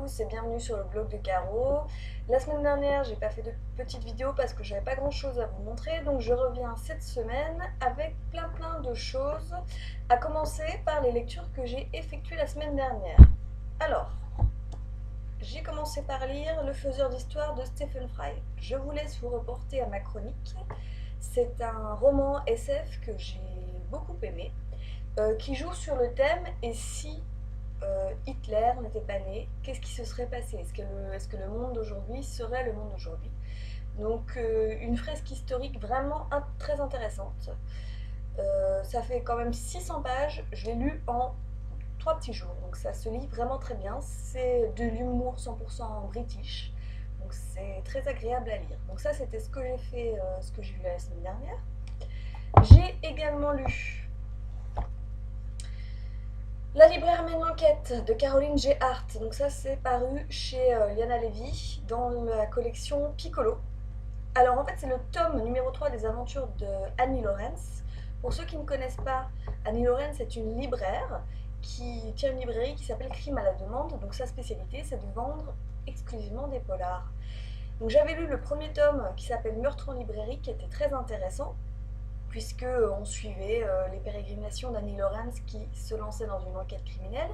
tous et bienvenue sur le blog de Caro. La semaine dernière, j'ai pas fait de petite vidéo parce que j'avais pas grand chose à vous montrer, donc je reviens cette semaine avec plein de choses, à commencer par les lectures que j'ai effectuées la semaine dernière. Alors, j'ai commencé par lire Le Faiseur d'Histoire de Stephen Fry. Je vous laisse vous reporter à ma chronique. C'est un roman SF que j'ai beaucoup aimé, qui joue sur le thème « Et si Hitler n'était pas né, qu'est-ce qui se serait passé? Est-ce que le monde d'aujourd'hui serait le monde d'aujourd'hui ?» Donc une fresque historique vraiment très intéressante. Ça fait quand même 600 pages, je l'ai lu en 3 petits jours, donc ça se lit vraiment très bien. C'est de l'humour 100% british, donc c'est très agréable à lire. Donc ça c'était ce que j'ai fait, ce que j'ai lu la semaine dernière. J'ai également lu La libraire mène l'enquête de Caroline G. Hart. Donc ça c'est paru chez Liana Levy dans la collection Piccolo. Alors en fait c'est le tome numéro 3 des aventures de Annie Lawrence. Pour ceux qui ne connaissent pas, Annie Lawrence est une libraire qui tient une librairie qui s'appelle Crime à la demande. Donc sa spécialité c'est de vendre exclusivement des polars. Donc j'avais lu le premier tome qui s'appelle Meurtre en librairie qui était très intéressant, puisqu'on suivait les pérégrinations d'Annie Lawrence qui se lançait dans une enquête criminelle.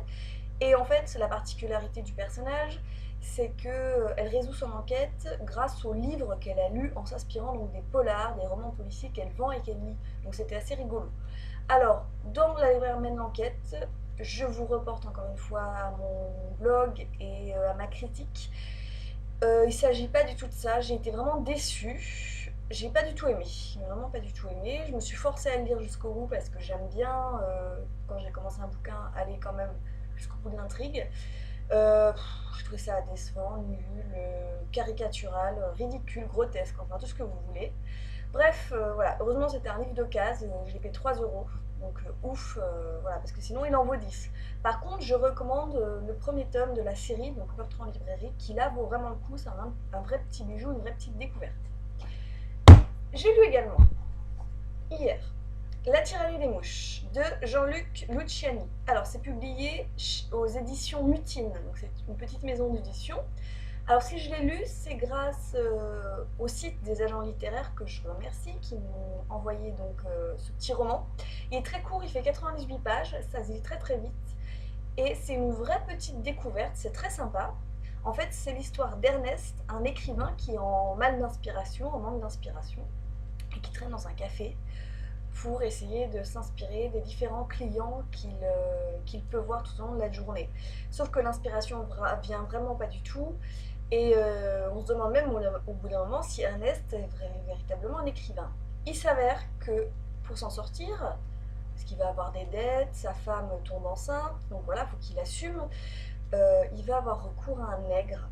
Et en fait, la particularité du personnage, c'est qu'elle résout son enquête grâce aux livres qu'elle a lus en s'inspirant donc des polars, des romans policiers qu'elle vend et qu'elle lit. Donc c'était assez rigolo. Alors, dans La libraire mène l'enquête, je vous reporte encore une fois à mon blog et à ma critique. Il ne s'agit pas du tout de ça, j'ai été vraiment déçue. J'ai pas du tout aimé, vraiment pas du tout aimé. Je me suis forcée à le lire jusqu'au bout parce que j'aime bien, quand j'ai commencé un bouquin, aller quand même jusqu'au bout de l'intrigue. Je trouvais ça décevant, nul, caricatural, ridicule, grotesque, enfin tout ce que vous voulez. Bref, voilà, heureusement c'était un livre d'occasion, je l'ai payé 3 €, donc ouf, voilà, parce que sinon il en vaut 10. Par contre, je recommande le premier tome de la série, donc Meurtre en librairie, qui là vaut vraiment le coup, c'est un vrai petit bijou, une vraie petite découverte. J'ai lu également, hier, La tyrannie des mouches de Jean-Luc Luciani. Alors c'est publié aux éditions Mutine, donc c'est une petite maison d'édition. Alors si je l'ai lu, c'est grâce au site des agents littéraires que je remercie, qui m'ont envoyé donc ce petit roman. Il est très court, il fait 98 pages, ça se lit très vite. Et c'est une vraie petite découverte, c'est très sympa. En fait, c'est l'histoire d'Ernest, un écrivain qui est en mal d'inspiration, en manque d'inspiration, et qui traîne dans un café pour essayer de s'inspirer des différents clients qu'il peut voir tout au long de la journée. Sauf que l'inspiration vient vraiment pas du tout, et on se demande même au bout d'un moment si Ernest est véritablement un écrivain. Il s'avère que pour s'en sortir, parce qu'il va avoir des dettes, sa femme tombe enceinte, donc voilà, il faut qu'il assume, il va avoir recours à un nègre.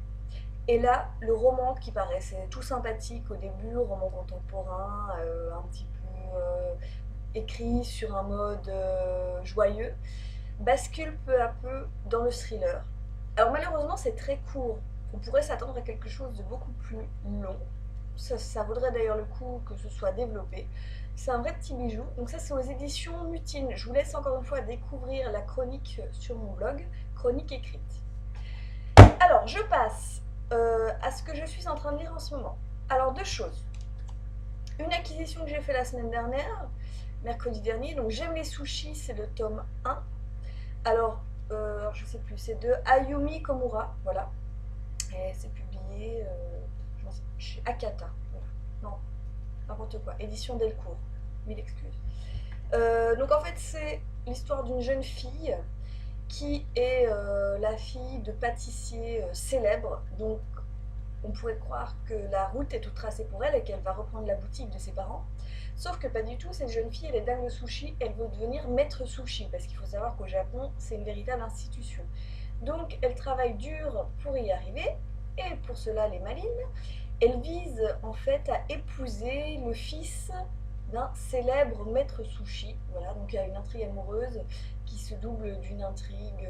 Et là, le roman qui paraissait tout sympathique au début, roman contemporain, un petit peu écrit sur un mode joyeux, bascule peu à peu dans le thriller. Alors malheureusement, c'est très court. On pourrait s'attendre à quelque chose de beaucoup plus long. Ça vaudrait d'ailleurs le coup que ce soit développé. C'est un vrai petit bijou. Donc ça, c'est aux éditions Mutine. Je vous laisse encore une fois découvrir la chronique sur mon blog, chronique écrite. Alors, je passe à ce que je suis en train de lire en ce moment. Alors, 2 choses. Une acquisition que j'ai fait la semaine dernière, mercredi dernier. Donc, J'aime les sushis, c'est le tome 1. Alors je sais plus, c'est de Ayumi Komura, voilà. Et c'est publié chez Akata. Voilà. Non, n'importe quoi. Édition Delcourt. 1000 excuses. Donc en fait, c'est l'histoire d'une jeune fille qui est la fille de pâtissier célèbre. Donc on pourrait croire que la route est toute tracée pour elle et qu'elle va reprendre la boutique de ses parents. Sauf que pas du tout, cette jeune fille, elle est dingue de sushi, elle veut devenir maître sushi, parce qu'il faut savoir qu'au Japon, c'est une véritable institution. Donc elle travaille dur pour y arriver, et pour cela elle est maline. Elle vise en fait à épouser le fils d'un célèbre maître sushi. Voilà, donc il y a une intrigue amoureuse qui se double d'une intrigue,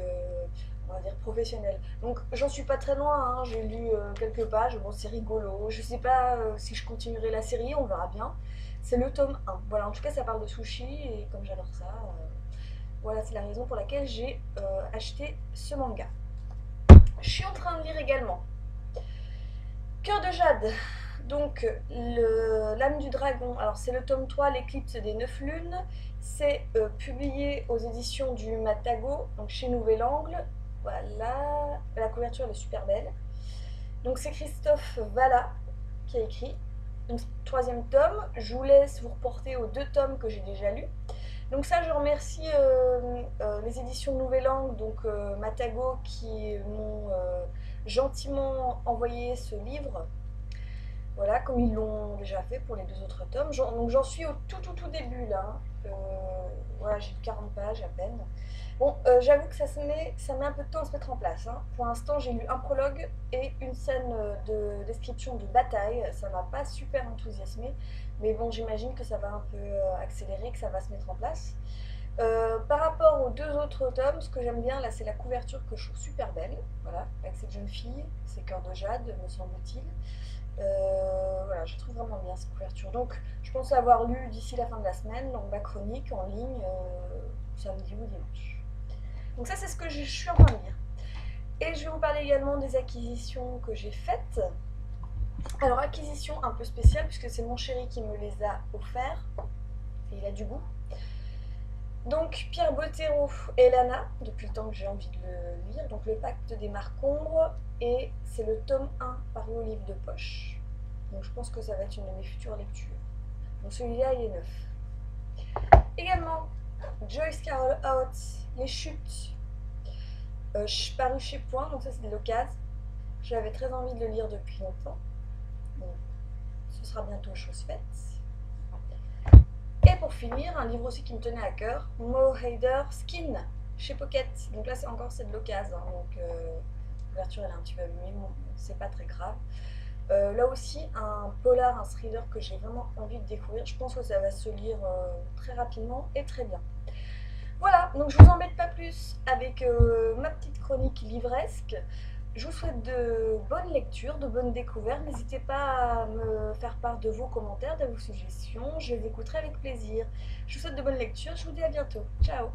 on va dire, professionnelle. Donc j'en suis pas très loin, hein. J'ai lu quelques pages, bon c'est rigolo. Je sais pas si je continuerai la série, on verra bien. C'est le tome 1. Voilà, en tout cas ça parle de sushi, et comme j'adore ça, voilà, c'est la raison pour laquelle j'ai acheté ce manga. je suis en train de lire également Cœur de Jade. Donc, l'âme du dragon, alors c'est le tome 3, l'éclipse des 9 lunes. C'est publié aux éditions du Matagot, donc chez Nouvel Angle. Voilà, la couverture elle est super belle. Donc c'est Christophe Valla qui a écrit. Donc troisième tome, je vous laisse vous reporter aux 2 tomes que j'ai déjà lus. Donc ça, je remercie les éditions Nouvel Angle, donc Matagot, qui m'ont gentiment envoyé ce livre. Voilà, comme ils l'ont déjà fait pour les 2 autres tomes. Donc j'en suis au tout début là. Voilà, j'ai 40 pages à peine. Bon, j'avoue que ça met un peu de temps à se mettre en place, hein. Pour l'instant, j'ai lu un prologue et une scène de description de bataille. Ça m'a pas super enthousiasmé, mais bon, j'imagine que ça va un peu accélérer, que ça va se mettre en place. Par rapport aux 2 autres tomes, ce que j'aime bien là, c'est la couverture que je trouve super belle. Voilà, avec cette jeune fille, ses cœurs de jade, me semble-t-il. Voilà, je trouve vraiment bien cette couverture. Donc, je pense avoir lu d'ici la fin de la semaine, donc ma chronique en ligne, samedi ou dimanche. Donc ça, c'est ce que je suis en train de lire. Et je vais vous parler également des acquisitions que j'ai faites. Alors, acquisition un peu spéciale, puisque c'est mon chéri qui me les a offerts. Et il a du goût. Donc, Pierre Bottero et Lana, depuis le temps que j'ai envie de le lire. Donc, Le Pacte des Marcombres. Et c'est le tome 1 paru au livre de poche. Donc, je pense que ça va être une de mes futures lectures. Donc, celui-là, il est neuf. Également, Joyce Carol Oates, Les Chutes, paru chez Point, donc ça c'est de l'occasion. J'avais très envie de le lire depuis longtemps. Donc, ce sera bientôt chose faite. Et pour finir, un livre aussi qui me tenait à cœur, Mo Hayder, Skin, chez Pocket. Donc là c'est encore c'est de l'occasion, hein, donc l'ouverture elle est un petit peu abîmée, bon, c'est pas très grave. Là aussi, un polar, un thriller que j'ai vraiment envie de découvrir. Je pense que ça va se lire très rapidement et très bien. Voilà, donc je vous embête pas plus avec ma petite chronique livresque. Je vous souhaite de bonnes lectures, de bonnes découvertes. N'hésitez pas à me faire part de vos commentaires, de vos suggestions. Je les écouterai avec plaisir. Je vous souhaite de bonnes lectures. Je vous dis à bientôt. Ciao!